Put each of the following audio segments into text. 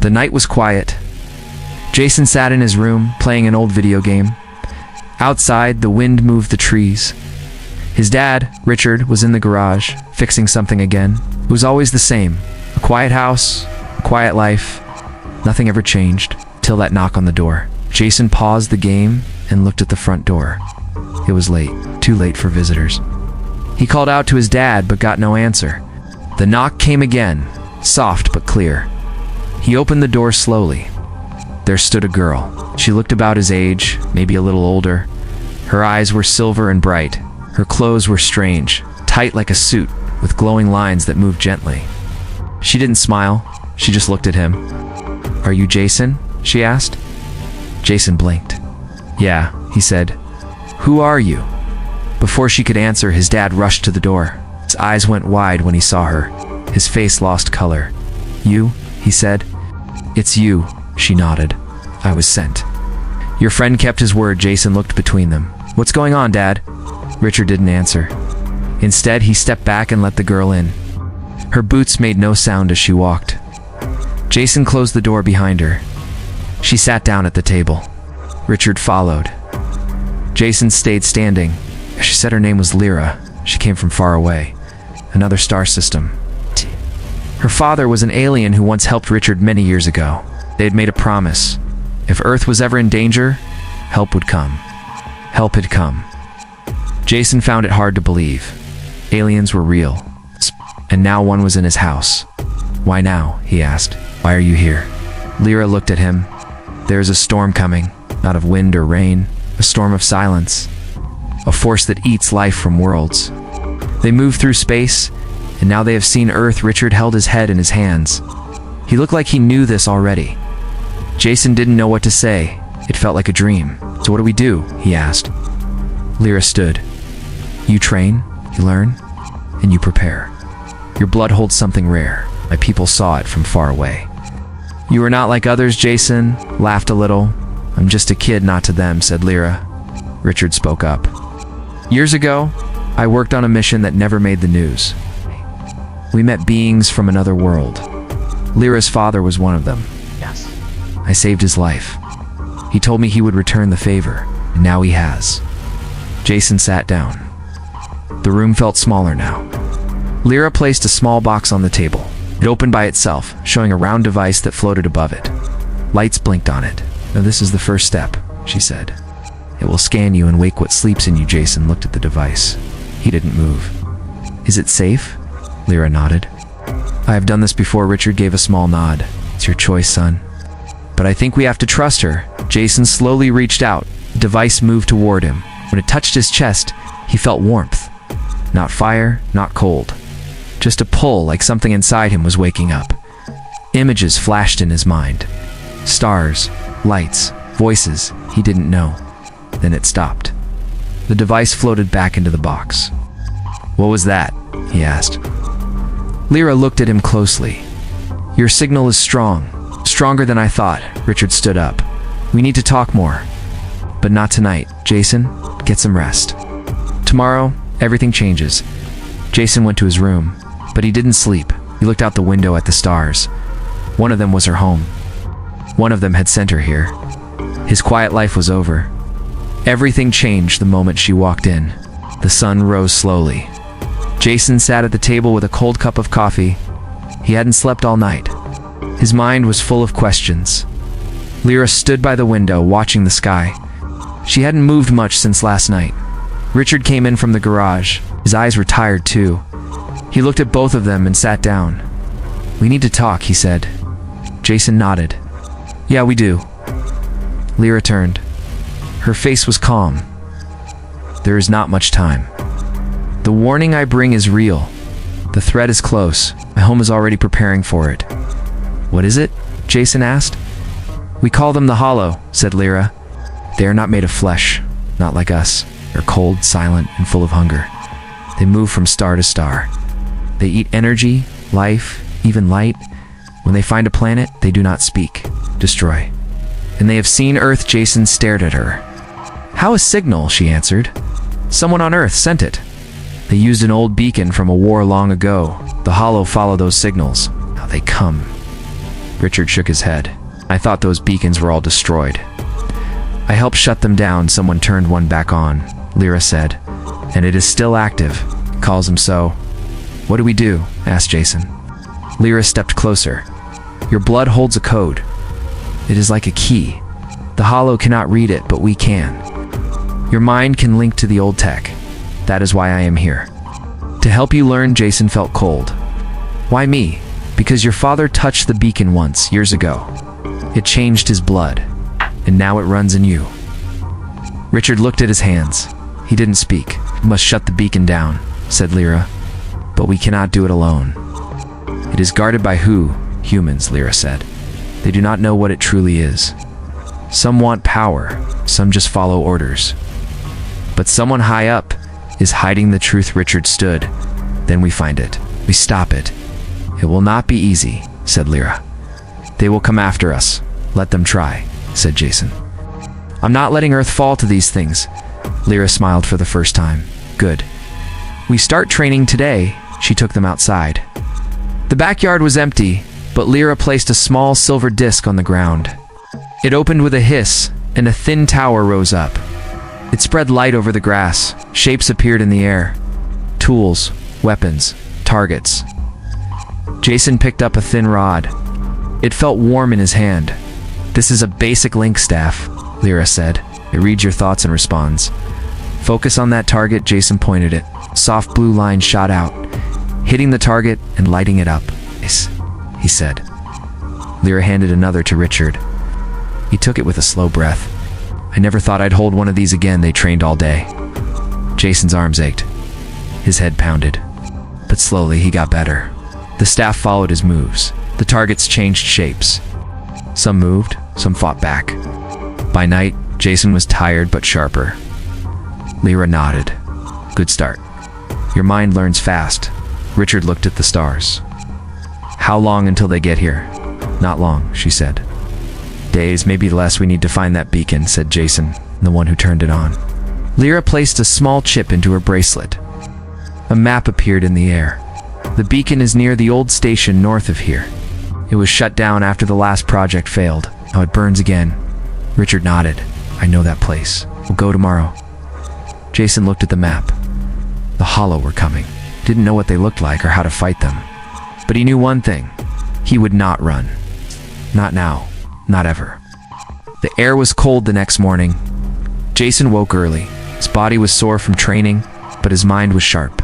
The night was quiet. Jason sat in his room, playing an old video game. Outside, the wind moved the trees. His dad, Richard, was in the garage, fixing something again. It was always the same. A quiet house, a quiet life. Nothing ever changed, till that knock on the door. Jason paused the game and looked at the front door. It was late, too late for visitors. He called out to his dad, but got no answer. The knock came again, soft but clear. He opened the door slowly. There stood a girl. She looked about his age, maybe a little older. Her eyes were silver and bright. Her clothes were strange, tight like a suit, with glowing lines that moved gently. She didn't smile, she just looked at him. "Are you Jason?" she asked. Jason blinked. "Yeah," he said. "Who are you?" Before she could answer, his dad rushed to the door. His eyes went wide when he saw her. His face lost color. "You?" he said. "It's you," she nodded. "I was sent." "Your friend kept his word." Jason looked between them. "What's going on, Dad?" Richard didn't answer. Instead, he stepped back and let the girl in. Her boots made no sound as she walked. Jason closed the door behind her. She sat down at the table. Richard followed. Jason stayed standing. She said her name was Lyra. She came from far away. Another star system. Her father was an alien who once helped Richard many years ago. They had made a promise. If Earth was ever in danger, help would come. Help had come. Jason found it hard to believe. Aliens were real. And now one was in his house. "Why now?" he asked. "Why are you here?" Lyra looked at him. "There is a storm coming, not of wind or rain, a storm of silence. A force that eats life from worlds. They move through space, and now they have seen Earth." Richard held his head in his hands. He looked like he knew this already. Jason didn't know what to say. It felt like a dream. "So what do we do?" he asked. Lyra stood. "You train, you learn, and you prepare. Your blood holds something rare. My people saw it from far away." "You are not like others," Jason laughed a little. "I'm just a kid, not to them," said Lyra. Richard spoke up. "Years ago, I worked on a mission that never made the news. We met beings from another world. Lyra's father was one of them. Yes. I saved his life. He told me he would return the favor, and now he has." Jason sat down. The room felt smaller now. Lyra placed a small box on the table. It opened by itself, showing a round device that floated above it. Lights blinked on it. "Now this is the first step," she said. "It will scan you and wake what sleeps in you." Jason looked at the device. He didn't move. "Is it safe?" Lyra nodded. "I have done this before." Richard gave a small nod. "It's your choice, son. But I think we have to trust her." Jason slowly reached out. The device moved toward him. When it touched his chest, he felt warmth. Not fire, not cold. Just a pull, like something inside him was waking up. Images flashed in his mind. Stars, lights, voices he didn't know. Then it stopped. The device floated back into the box. "What was that?" he asked. Lyra looked at him closely. "Your signal is strong. Stronger than I thought." Richard stood up. "We need to talk more. But not tonight. Jason, get some rest. Tomorrow, everything changes." Jason went to his room, but he didn't sleep. He looked out the window at the stars. One of them was her home. One of them had sent her here. His quiet life was over. Everything changed the moment she walked in. The sun rose slowly. Jason sat at the table with a cold cup of coffee. He hadn't slept all night. His mind was full of questions. Lyra stood by the window, watching the sky. She hadn't moved much since last night. Richard came in from the garage. His eyes were tired too. He looked at both of them and sat down. "We need to talk," he said. Jason nodded. "Yeah, we do." Lyra turned. Her face was calm. "There is not much time. The warning I bring is real. The threat is close. My home is already preparing for it." "What is it?" Jason asked. "We call them the Hollow," said Lyra. "They are not made of flesh, not like us. They're cold, silent, and full of hunger. They move from star to star. They eat energy, life, even light. When they find a planet, they do not speak, destroy. And they have seen Earth." Jason stared at her. "How a signal?" she answered. "Someone on Earth sent it. They used an old beacon from a war long ago. The Hollow follow those signals. Now they come." Richard shook his head. I thought those beacons were all destroyed. I helped shut them down. Someone turned one back on, Lyra said. And it is still active. Calls him so. What do we do? Asked Jason. Lyra stepped closer. Your blood holds a code. It is like a key. The Hollow cannot read it, but we can. Your mind can link to the old tech. That is why I am here. To help you learn. Jason felt cold. Why me? Because your father touched the beacon once, years ago. It changed his blood, and now it runs in you. Richard looked at his hands. He didn't speak. We must shut the beacon down, said Lyra. But we cannot do it alone. It is guarded by who? Humans, Lyra said. They do not know what it truly is. Some want power, some just follow orders. But someone high up is hiding the truth. Richard stood. Then we find it. We stop it. It will not be easy, said Lyra. They will come after us. Let them try, said Jason. I'm not letting Earth fall to these things. Lyra smiled for the first time. Good. We start training today. She took them outside. The backyard was empty, but Lyra placed a small silver disc on the ground. It opened with a hiss, and a thin tower rose up. It spread light over the grass. Shapes appeared in the air. Tools, weapons, targets. Jason picked up a thin rod. It felt warm in his hand. This is a basic link staff, Lyra said. It reads your thoughts and responds. Focus on that target. Jason pointed it. Soft blue line shot out, hitting the target and lighting it up. Yes, he said. Lyra handed another to Richard. He took it with a slow breath. I never thought I'd hold one of these again. They trained all day. Jason's arms ached. His head pounded. But slowly he got better. The staff followed his moves. The targets changed shapes. Some moved, some fought back. By night, Jason was tired but sharper. Lyra nodded. Good start. Your mind learns fast. Richard looked at the stars. How long until they get here? Not long, she said. Days, maybe less. We need to find that beacon, said Jason, the one who turned it on. Lyra placed a small chip into her bracelet. A map appeared in the air. The beacon is near the old station north of here. It was shut down after the last project failed. Now it burns again. Richard nodded. I know that place. We'll go tomorrow. Jason looked at the map. The Hollow were coming. Didn't know what they looked like or how to fight them. But he knew one thing. He would not run. Not now. Not ever. The air was cold the next morning. Jason woke early. His body was sore from training, but his mind was sharp.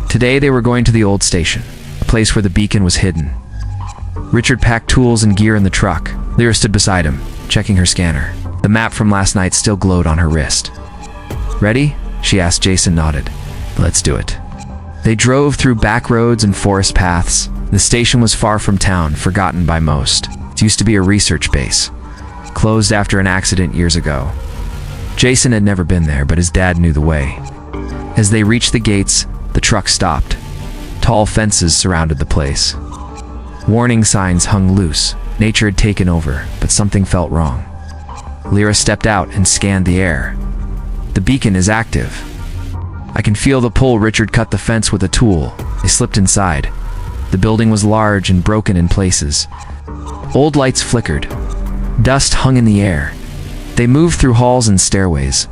Today they were going to the old station, a place where the beacon was hidden. Richard packed tools and gear in the truck. Lyra stood beside him, checking her scanner. The map from last night still glowed on her wrist. Ready? She asked. Jason nodded. Let's do it. They drove through back roads and forest paths. The station was far from town, forgotten by most. It used to be a research base, closed after an accident years ago. Jason had never been there, but his dad knew the way. As they reached the gates, the truck stopped. Tall fences surrounded the place. Warning signs hung loose. Nature had taken over, but something felt wrong. Lyra stepped out and scanned the air. The beacon is active. I can feel the pull. Richard cut the fence with a tool. They slipped inside. The building was large and broken in places. Old lights flickered. Dust hung in the air. They moved through halls and stairways.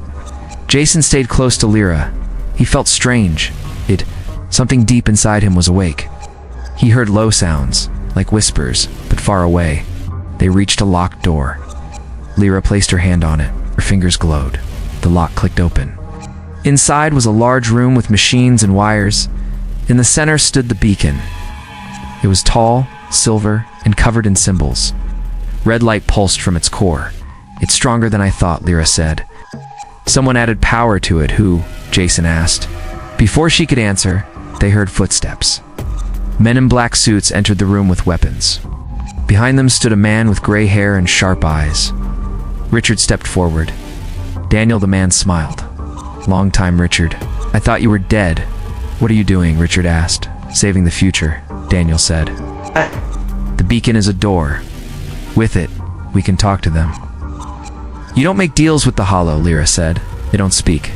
Jason stayed close to Lyra. He felt strange. Something deep inside him was awake. He heard low sounds, like whispers, but far away. They reached a locked door. Lyra placed her hand on it. Her fingers glowed. The lock clicked open. Inside was a large room with machines and wires. In the center stood the beacon. It was tall, silver, and covered in symbols. Red light pulsed from its core. It's stronger than I thought, Lyra said. Someone added power to it. Who? Jason asked. Before she could answer, they heard footsteps. Men in black suits entered the room with weapons. Behind them stood a man with gray hair and sharp eyes. Richard stepped forward. Daniel, the man, smiled. Long time, Richard. I thought you were dead. What are you doing? Richard asked. Saving the future, Daniel said. The beacon is a door. With it, we can talk to them. You don't make deals with the Hollow, Lyra said. They don't speak.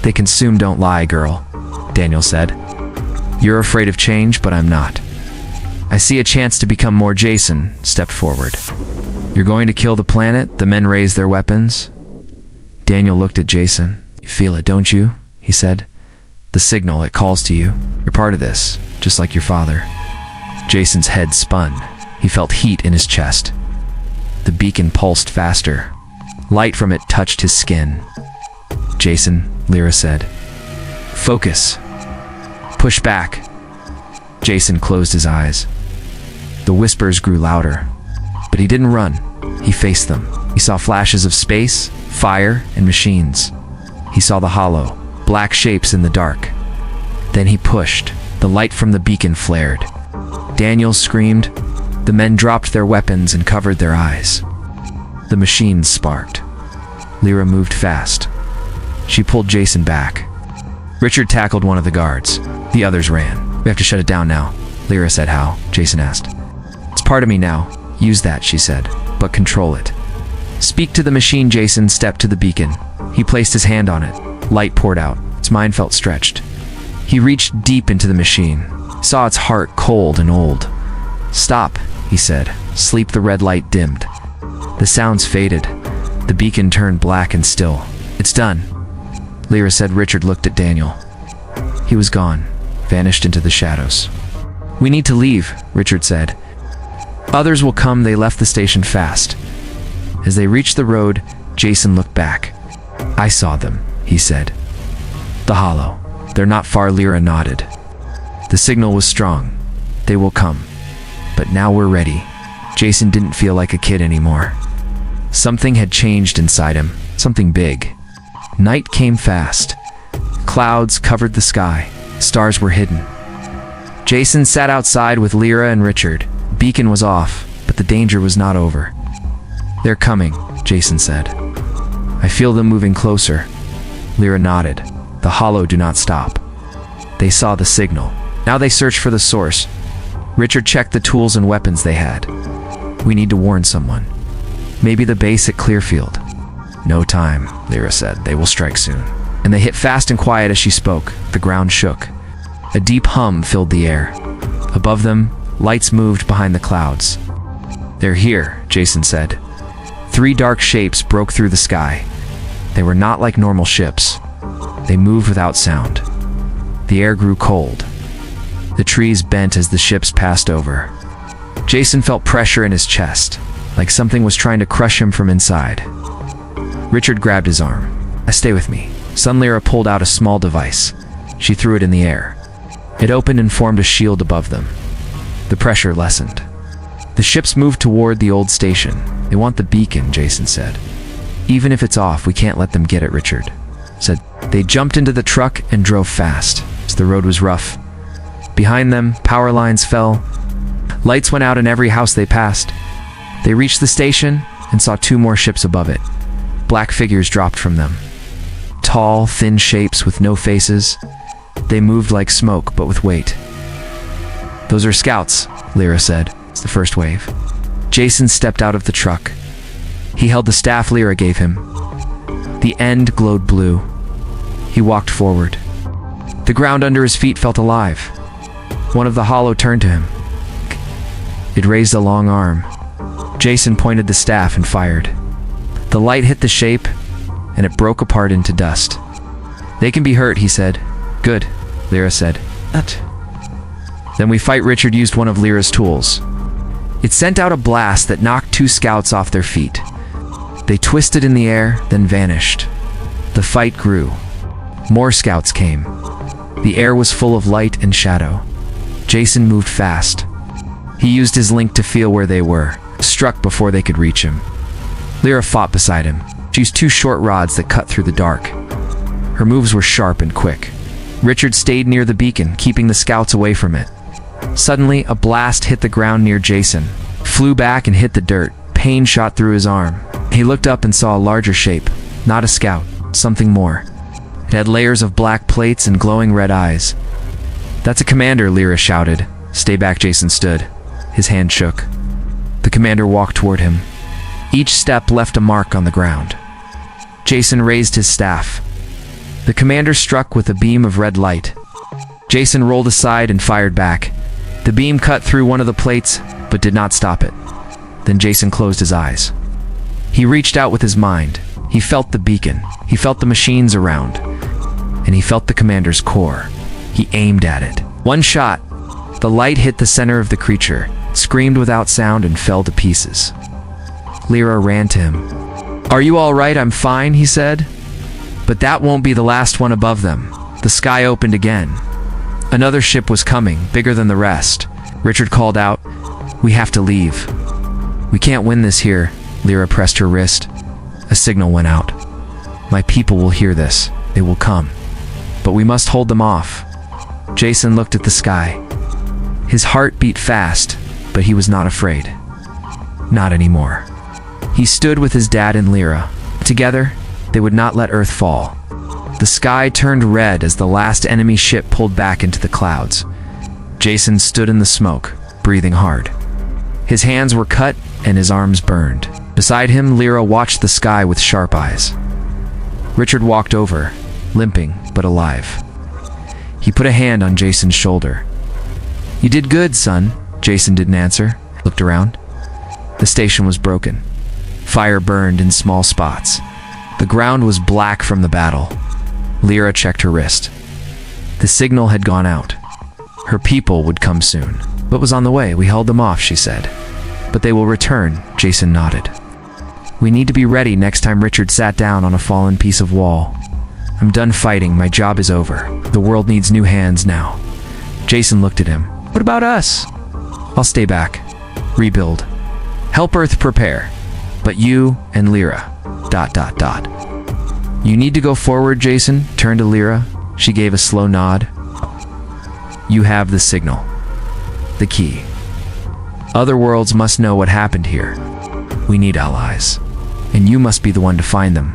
They consume, don't lie, girl, Daniel said. You're afraid of change, but I'm not. I see a chance to become more. Jason stepped forward. You're going to kill the planet? The men raised their weapons. Daniel looked at Jason. You feel it, don't you? He said. The signal, it calls to you. You're part of this, just like your father. Jason's head spun. He felt heat in his chest. The beacon pulsed faster. Light from it touched his skin. Jason, Lyra said. Focus. Push back. Jason closed his eyes. The whispers grew louder. But he didn't run. He faced them. He saw flashes of space, fire, and machines. He saw the hollow, black shapes in the dark. Then he pushed. The light from the beacon flared. Daniel screamed. The men dropped their weapons and covered their eyes. The machines sparked. Lyra moved fast. She pulled Jason back. Richard tackled one of the guards. The others ran. We have to shut it down now, Lyra said. How? Jason asked. It's part of me now. Use that, she said, but control it. Speak to the machine. Jason stepped to the beacon. He placed his hand on it. Light poured out. Its mind felt stretched. He reached deep into the machine. Saw its heart cold and old. Stop, he said. Sleep. The red light dimmed. The sounds faded. The beacon turned black and still. It's done, Lyra said. Richard looked at Daniel. He was gone, vanished into the shadows. We need to leave, Richard said. Others will come. They left the station fast. As they reached the road, Jason looked back. I saw them, he said. The hollow. They're not far. Lyra nodded. The signal was strong. They will come. But now we're ready. Jason didn't feel like a kid anymore. Something had changed inside him. Something big. Night came fast. Clouds covered the sky. Stars were hidden. Jason sat outside with Lyra and Richard. Beacon was off, but the danger was not over. They're coming, Jason said. I feel them moving closer. Lyra nodded. The hollow do not stop. They saw the signal. Now they search for the source. Richard checked the tools and weapons they had. We need to warn someone. Maybe the base at Clearfield. No time, Lyra said. They will strike soon. And they hit fast and quiet as she spoke. The ground shook. A deep hum filled the air. Above them, lights moved behind the clouds. They're here, Jason said. 3 dark shapes broke through the sky. They were not like normal ships. They moved without sound. The air grew cold. The trees bent as the ships passed over. Jason felt pressure in his chest, like something was trying to crush him from inside. Richard grabbed his arm. Stay with me. Lyra pulled out a small device. She threw it in the air. It opened and formed a shield above them. The pressure lessened. The ships moved toward the old station. They want the beacon, Jason said. Even if it's off, we can't let them get it, Richard said. They jumped into the truck and drove fast. The road was rough. Behind them, power lines fell. Lights went out in every house they passed. They reached the station and saw 2 more ships above it. Black figures dropped from them. Tall, thin shapes with no faces. They moved like smoke, but with weight. Those are scouts, Lyra said. It's the first wave. Jason stepped out of the truck. He held the staff Lyra gave him. The end glowed blue. He walked forward. The ground under his feet felt alive. One of the hollow turned to him. It raised a long arm. Jason pointed the staff and fired. The light hit the shape, and it broke apart into dust. They can be hurt, he said. Good, Lyra said. Then we fight. Richard used one of Lyra's tools. It sent out a blast that knocked 2 scouts off their feet. They twisted in the air, then vanished. The fight grew. More scouts came. The air was full of light and shadow. Jason moved fast. He used his link to feel where they were, struck before they could reach him. Lyra fought beside him. She used 2 short rods that cut through the dark. Her moves were sharp and quick. Richard stayed near the beacon, keeping the scouts away from it. Suddenly, a blast hit the ground near Jason, flew back and hit the dirt. Pain shot through his arm. He looked up and saw a larger shape. Not a scout, something more. It had layers of black plates and glowing red eyes. That's a commander, Lyra shouted. Stay back, Jason stood. His hand shook. The commander walked toward him. Each step left a mark on the ground. Jason raised his staff. The commander struck with a beam of red light. Jason rolled aside and fired back. The beam cut through one of the plates, but did not stop it. Then Jason closed his eyes. He reached out with his mind. He felt the beacon. He felt the machines around. And he felt the commander's core. He aimed at it. One shot. The light hit the center of the creature, screamed without sound, and fell to pieces. Lyra ran to him. "Are you all right? I'm fine," he said. But that won't be the last one above them. The sky opened again. Another ship was coming, bigger than the rest. Richard called out, "We have to leave." "We can't win this here." Lyra pressed her wrist. A signal went out. "My people will hear this. They will come. But we must hold them off." Jason looked at the sky. His heart beat fast, but he was not afraid. Not anymore. He stood with his dad and Lyra. Together, they would not let Earth fall. The sky turned red as the last enemy ship pulled back into the clouds. Jason stood in the smoke, breathing hard. His hands were cut and his arms burned. Beside him, Lyra watched the sky with sharp eyes. Richard walked over, limping but alive. He put a hand on Jason's shoulder. "You did good, son." Jason didn't answer, looked around. The station was broken. Fire burned in small spots. The ground was black from the battle. Lyra checked her wrist. The signal had gone out. Her people would come soon. "What was on the way? We held them off," she said. "But they will return," Jason nodded. "We need to be ready next time." Richard sat down on a fallen piece of wall. "I'm done fighting. My job is over. The world needs new hands now." Jason looked at him. "What about us?" "I'll stay back. Rebuild. Help Earth prepare. But you and Lyra... ... You need to go forward." Jason turned to Lyra. She gave a slow nod. "You have the signal. The key. Other worlds must know what happened here. We need allies. And you must be the one to find them."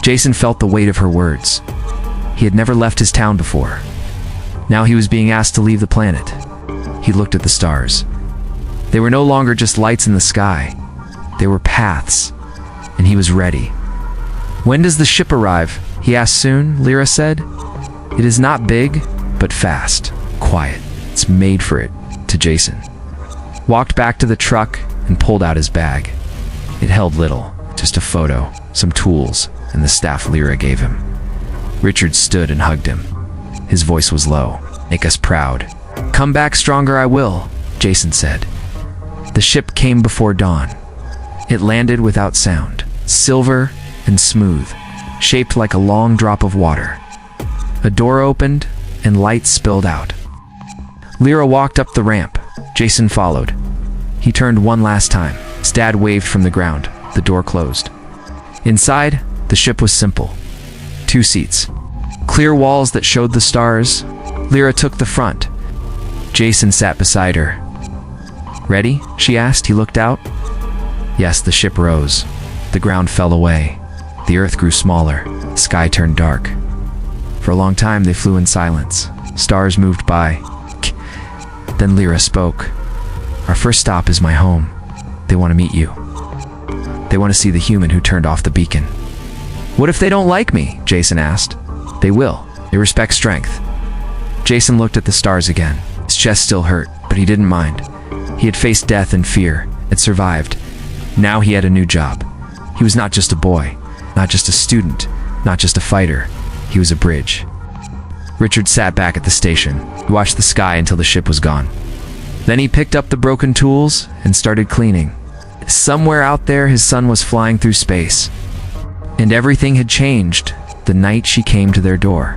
Jason felt the weight of her words. He had never left his town before. Now he was being asked to leave the planet. He looked at the stars. They were no longer just lights in the sky. They were paths. And he was ready. "When does the ship arrive?" he asked. "Soon," Lyra said. "It is not big, but fast. Quiet. It's made for it," to Jason. Walked back to the truck and pulled out his bag. It held little, just a photo, some tools, and the staff Lyra gave him. Richard stood and hugged him. His voice was low. "Make us proud." "Come back stronger, I will," Jason said. The ship came before dawn. It landed without sound, silver and smooth, shaped like a long drop of water. A door opened and light spilled out. Lyra walked up the ramp. Jason followed. He turned one last time. His dad waved from the ground. The door closed. Inside, the ship was simple. 2 seats. Clear walls that showed the stars. Lyra took the front. Jason sat beside her. "Ready?" she asked. He looked out. Yes, the ship rose. The ground fell away. The earth grew smaller. The sky turned dark. For a long time, they flew in silence. Stars moved by. Then Lyra spoke. "Our first stop is my home. They want to meet you. They want to see the human who turned off the beacon." "What if they don't like me?" Jason asked. "They will. They respect strength." Jason looked at the stars again. His chest still hurt, but he didn't mind. He had faced death and fear, had survived. Now he had a new job. He was not just a boy, not just a student, not just a fighter. He was a bridge. Richard sat back at the station. He watched the sky until the ship was gone. Then he picked up the broken tools and started cleaning. Somewhere out there, his son was flying through space. And everything had changed the night she came to their door.